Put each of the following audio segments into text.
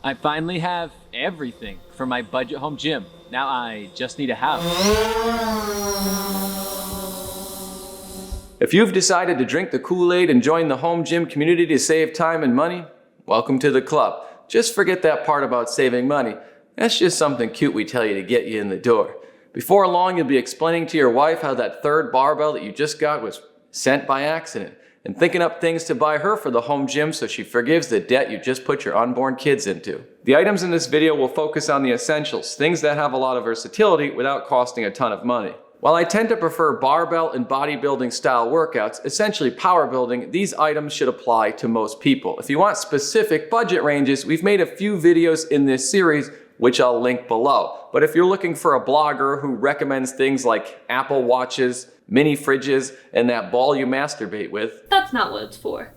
I finally have everything for my budget home gym. Now I just need a house. If you've decided to drink the Kool-Aid and join the home gym community to save time and money, welcome to the club. Just forget that part about saving money. That's just something cute we tell you to get you in the door. Before long, you'll be explaining to your wife how that third barbell that you just got was sent by accident, and thinking up things to buy her for the home gym so she forgives the debt you just put your unborn kids into. The items in this video will focus on the essentials, things that have a lot of versatility without costing a ton of money. While I tend to prefer barbell and bodybuilding style workouts, essentially power building, these items should apply to most people. If you want specific budget ranges, we've made a few videos in this series which I'll link below. But if you're looking for a blogger who recommends things like Apple Watches, mini fridges, and that ball you masturbate with, that's not what it's for.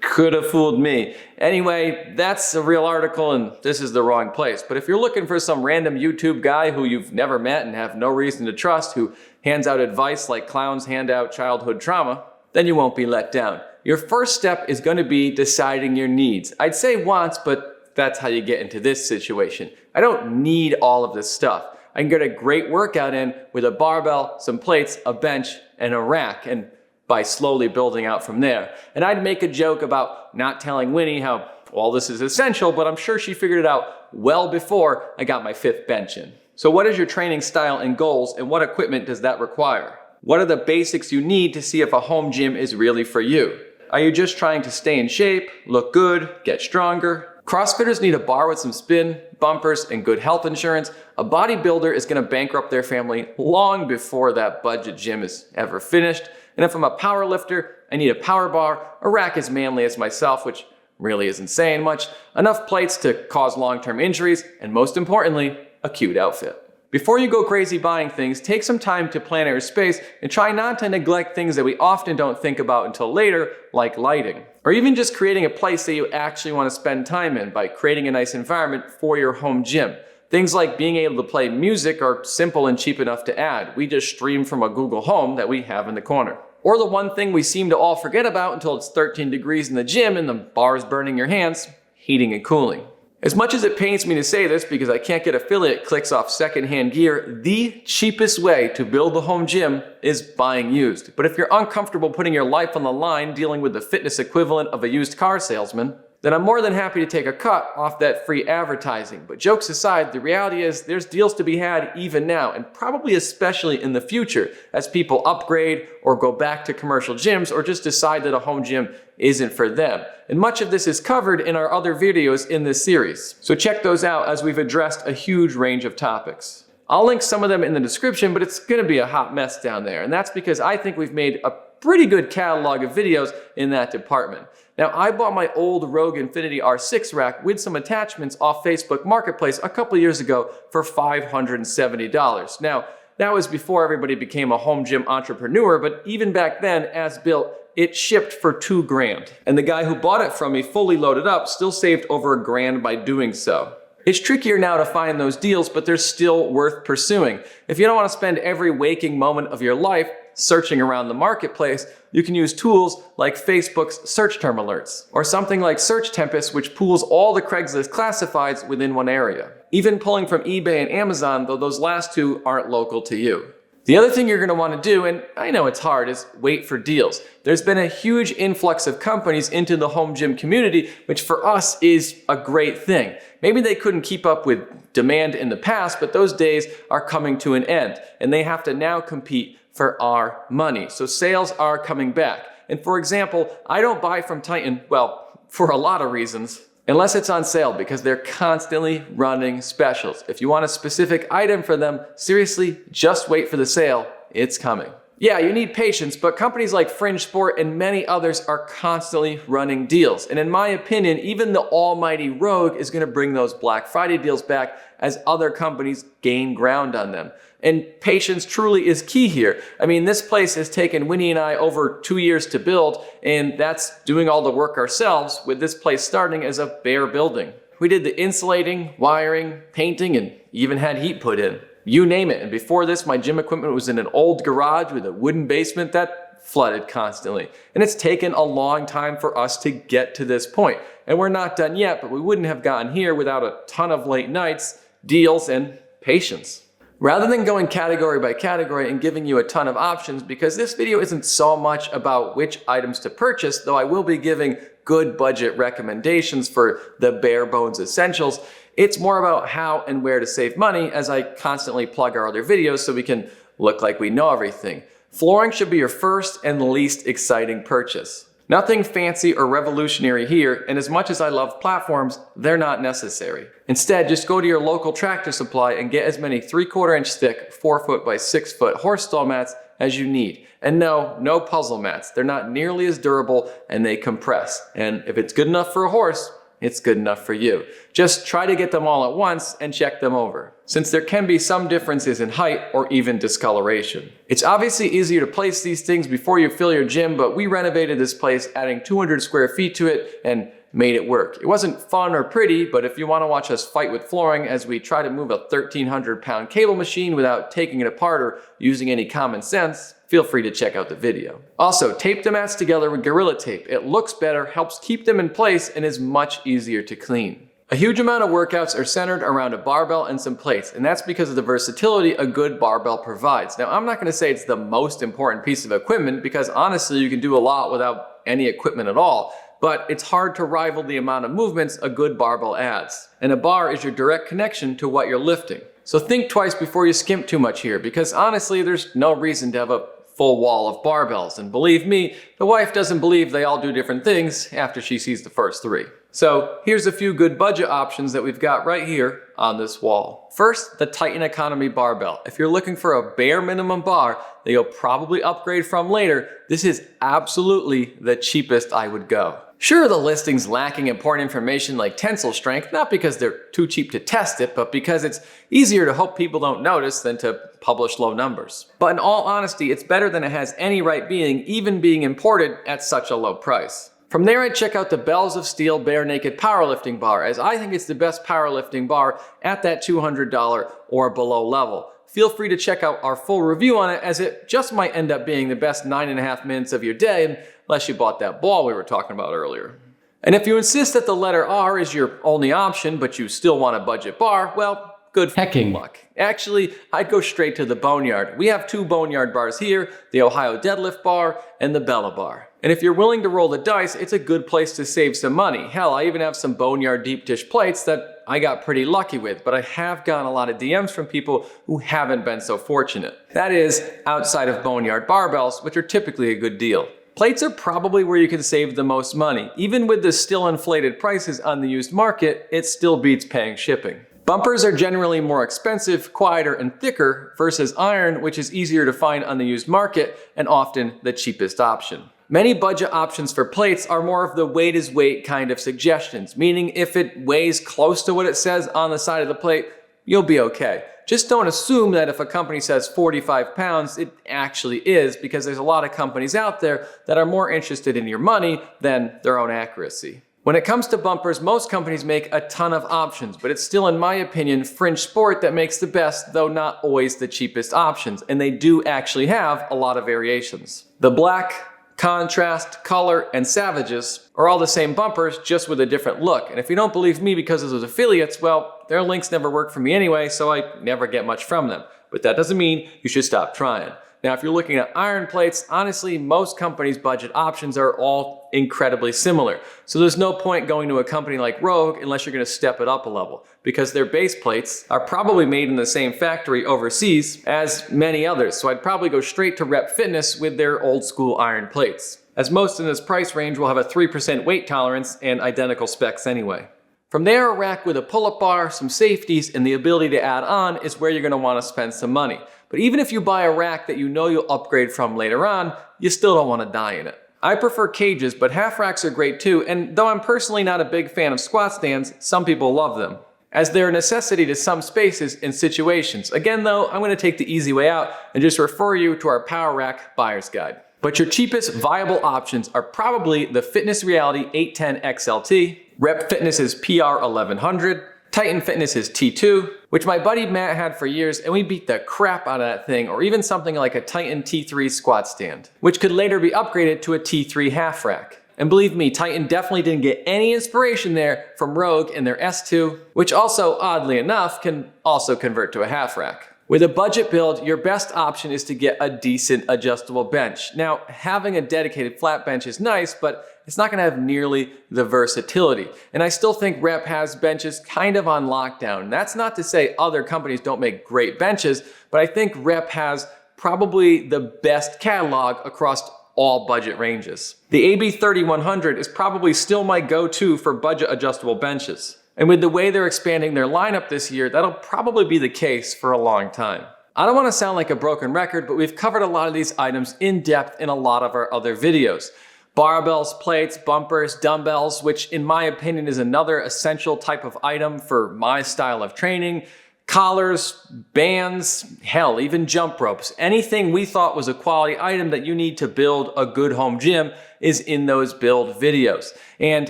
Could have fooled me. Anyway, that's a real article and this is the wrong place. But if you're looking for some random YouTube guy who you've never met and have no reason to trust, who hands out advice like clowns hand out childhood trauma, then you won't be let down. Your first step is going to be deciding your needs. I'd say wants, but that's how you get into this situation. I don't need all of this stuff. I can get a great workout in with a barbell, some plates, a bench, and a rack, and by slowly building out from there. And I'd make a joke about not telling Winnie how all this is essential, but I'm sure she figured it out well before I got my 5th bench in. So what is your training style and goals, and what equipment does that require? What are the basics you need to see if a home gym is really for you? Are you just trying to stay in shape, look good, get stronger? CrossFitters need a bar with some spin, bumpers, and good health insurance. A bodybuilder is going to bankrupt their family long before that budget gym is ever finished. And if I'm a power lifter, I need a power bar, a rack as manly as myself, which really isn't saying much, enough plates to cause long-term injuries, and most importantly, a cute outfit. Before you go crazy buying things, take some time to plan out your space and try not to neglect things that we often don't think about until later, like lighting. Or even just creating a place that you actually want to spend time in by creating a nice environment for your home gym. Things like being able to play music are simple and cheap enough to add. We just stream from a Google Home that we have in the corner. Or the one thing we seem to all forget about until it's 13 degrees in the gym and the bar is burning your hands, heating and cooling. As much as it pains me to say this because I can't get affiliate clicks off secondhand gear, the cheapest way to build a home gym is buying used. But if you're uncomfortable putting your life on the line dealing with the fitness equivalent of a used car salesman, then I'm more than happy to take a cut off that free advertising. But jokes aside, the reality is there's deals to be had even now, and probably especially in the future as people upgrade or go back to commercial gyms or just decide that a home gym isn't for them. And much of this is covered in our other videos in this series. So check those out as we've addressed a huge range of topics. I'll link some of them in the description, but it's gonna be a hot mess down there. And that's because I think we've made a pretty good catalog of videos in that department. Now, I bought my old Rogue Infinity R6 rack with some attachments off Facebook Marketplace a couple years ago for $570. Now, that was before everybody became a home gym entrepreneur, but even back then, as built, it shipped for $2 grand. And the guy who bought it from me fully loaded up still saved over $1 grand by doing so. It's trickier now to find those deals, but they're still worth pursuing. If you don't want to spend every waking moment of your life searching around the marketplace, you can use tools like Facebook's search term alerts, or something like Search Tempest, which pools all the Craigslist classifieds within one area. Even pulling from eBay and Amazon, though those last two aren't local to you. The other thing you're going to want to do, and I know it's hard, is wait for deals. There's been a huge influx of companies into the home gym community, which for us is a great thing. Maybe they couldn't keep up with demand in the past, but those days are coming to an end, and they have to now compete for our money. So sales are coming back. And for example, I don't buy from Titan, well, for a lot of reasons, unless it's on sale because they're constantly running specials. If you want a specific item for them, seriously, just wait for the sale. It's coming. Yeah, you need patience, but companies like Fringe Sport and many others are constantly running deals. And in my opinion, even the almighty Rogue is going to bring those Black Friday deals back as other companies gain ground on them. And patience truly is key here. I mean, this place has taken Winnie and I over 2 years to build, and that's doing all the work ourselves, with this place starting as a bare building. We did the insulating, wiring, painting, and even had heat put in. You name it. And before this, my gym equipment was in an old garage with a wooden basement that flooded constantly. And it's taken a long time for us to get to this point. And we're not done yet, but we wouldn't have gotten here without a ton of late nights, deals, and patience. Rather than going category by category and giving you a ton of options, because this video isn't so much about which items to purchase, though I will be giving good budget recommendations for the bare bones essentials, it's more about how and where to save money as I constantly plug our other videos so we can look like we know everything. Flooring should be your first and least exciting purchase. Nothing fancy or revolutionary here, and as much as I love platforms, they're not necessary. Instead, just go to your local Tractor Supply and get as many 3/4 inch thick, 4 foot by 6 foot horse stall mats as you need. And no puzzle mats. They're not nearly as durable and they compress. And if it's good enough for a horse, it's good enough for you. Just try to get them all at once and check them over, since there can be some differences in height or even discoloration. It's obviously easier to place these things before you fill your gym, but we renovated this place, adding 200 square feet to it and made it work. It wasn't fun or pretty, but if you want to watch us fight with flooring as we try to move a 1,300-pound cable machine without taking it apart or using any common sense, feel free to check out the video. Also, tape the mats together with Gorilla Tape. It looks better, helps keep them in place, and is much easier to clean. A huge amount of workouts are centered around a barbell and some plates, and that's because of the versatility a good barbell provides. Now, I'm not going to say it's the most important piece of equipment, because honestly, you can do a lot without any equipment at all, but it's hard to rival the amount of movements a good barbell adds. And a bar is your direct connection to what you're lifting. So think twice before you skimp too much here, because honestly, there's no reason to have a full wall of barbells. And believe me, the wife doesn't believe they all do different things after she sees the first 3. So here's a few good budget options that we've got right here on this wall. First, the Titan Economy Barbell. If you're looking for a bare minimum bar that you'll probably upgrade from later, this is absolutely the cheapest I would go. Sure, the listing's lacking important information like tensile strength, not because they're too cheap to test it, but because it's easier to hope people don't notice than to publish low numbers. But in all honesty, it's better than it has any right being, even being imported at such a low price. From there, I'd check out the Bells of Steel Barenaked Powerlifting Bar, as I think it's the best powerlifting bar at that $200 or below level. Feel free to check out our full review on it, as it just might end up being the best 9.5 minutes of your day, unless you bought that ball we were talking about earlier. And if you insist that the letter R is your only option, but you still want a budget bar, well, good hecking luck. Actually, I'd go straight to the Boneyard. We have 2 Boneyard bars here, the Ohio Deadlift Bar and the Bella Bar. And if you're willing to roll the dice, it's a good place to save some money. Hell, I even have some Boneyard deep dish plates that I got pretty lucky with, but I have gotten a lot of DMs from people who haven't been so fortunate. That is, outside of Boneyard barbells, which are typically a good deal. Plates are probably where you can save the most money. Even with the still inflated prices on the used market, it still beats paying shipping. Bumpers are generally more expensive, quieter, and thicker versus iron, which is easier to find on the used market and often the cheapest option. Many budget options for plates are more of the weight is weight kind of suggestions, meaning if it weighs close to what it says on the side of the plate, you'll be okay. Just don't assume that if a company says 45 pounds, it actually is, because there's a lot of companies out there that are more interested in your money than their own accuracy. When it comes to bumpers, most companies make a ton of options, but it's still, in my opinion, fringe sport that makes the best, though not always the cheapest options, and they do actually have a lot of variations. The black, contrast, color, and savages are all the same bumpers, just with a different look. And if you don't believe me because of those affiliates, well, their links never work for me anyway, so I never get much from them. But that doesn't mean you should stop trying. Now, if you're looking at iron plates, honestly, most companies' budget options are all incredibly similar. So there's no point going to a company like Rogue unless you're going to step it up a level, because their base plates are probably made in the same factory overseas as many others. So I'd probably go straight to Rep Fitness with their old school iron plates, as most in this price range will have a 3% weight tolerance and identical specs anyway. From there, a rack with a pull-up bar, some safeties, and the ability to add on is where you're going to want to spend some money. But even if you buy a rack that you know you'll upgrade from later on, you still don't want to die in it. I prefer cages, but half racks are great too, and though I'm personally not a big fan of squat stands, some people love them, as they're a necessity to some spaces and situations. Again though, I'm going to take the easy way out and just refer you to our Power Rack Buyer's Guide. But your cheapest viable options are probably the Fitness Reality 810 XLT, Rep Fitness's PR 1100, Titan Fitness's T2, which my buddy Matt had for years, and we beat the crap out of that thing, or even something like a Titan T3 squat stand, which could later be upgraded to a T3 half rack. And believe me, Titan definitely didn't get any inspiration there from Rogue and their S2, which also, oddly enough, can also convert to a half rack. With a budget build, your best option is to get a decent adjustable bench. Now, having a dedicated flat bench is nice, but it's not gonna have nearly the versatility. And I still think Rep has benches kind of on lockdown. That's not to say other companies don't make great benches, but I think Rep has probably the best catalog across all budget ranges. The AB3100 is probably still my go-to for budget adjustable benches. And with the way they're expanding their lineup this year, that'll probably be the case for a long time. I don't want to sound like a broken record, but we've covered a lot of these items in depth in a lot of our other videos. Barbells, plates, bumpers, dumbbells, which in my opinion is another essential type of item for my style of training. Collars, bands, hell, even jump ropes. Anything we thought was a quality item that you need to build a good home gym is in those build videos. And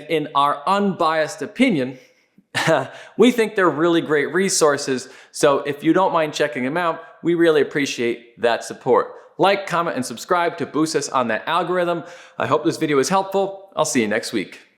in our unbiased opinion, we think they're really great resources, so if you don't mind checking them out, we really appreciate that support. Like, comment, and subscribe to boost us on that algorithm. I hope this video was helpful. I'll see you next week.